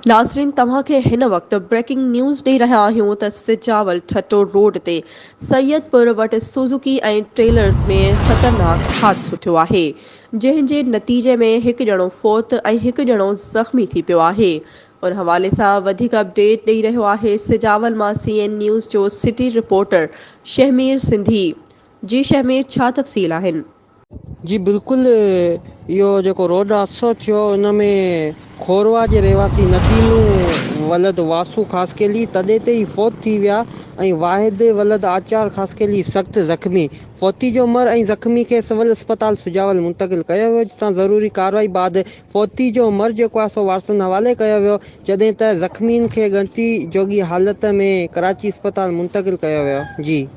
नाज़रीन तव्हां खे हिन वक़्तु ब्रेकिंग न्यूज़ ॾेई रहिया आहियूं त सिजावल ठटो रोड ते सैयदपुर वटि सुज़ुकी ऐं ट्रेलर में ख़तरनाक हादसो थियो आहे, जंहिं जे नतीजे में हिकु ॼणो फौत ऐं हिकु ॼणो ज़ख़्मी थी पियो आहे। उन हवाले सां वधीक अपडेट ॾेई रहियो आहे सिजावल मां CN न्यूज़ जो सिटी रिपोर्टर शहमीर सिंधी। जी शहमीर, छा तफ़सील आहिनि? जी बिल्कुलु, इहो जेको रोड हादसो थियो उन में खोरवा जे रहवासी नदीम वलद वासू ख़ासकेली तॾहिं ते ई फ़ौत थी विया ऐं वाहिद वलद आचार ख़ासकेली सख़्तु ज़ख़्मी। फ़ौती जो उमिरि ऐं ज़ख़्मी खे सिविल अस्पताल सुजावल मुंतक़िल कयो वियो, जितां ज़रूरी कार्रवाई बाद फ़ौती जो उमिरि जेको आहे सो वारसनि हवाले कयो वियो, जॾहिं त ज़ख़्मियुनि खे ॻणती जोगी हालत में कराची अस्पताल मुंतक़िल कयो वियो। जी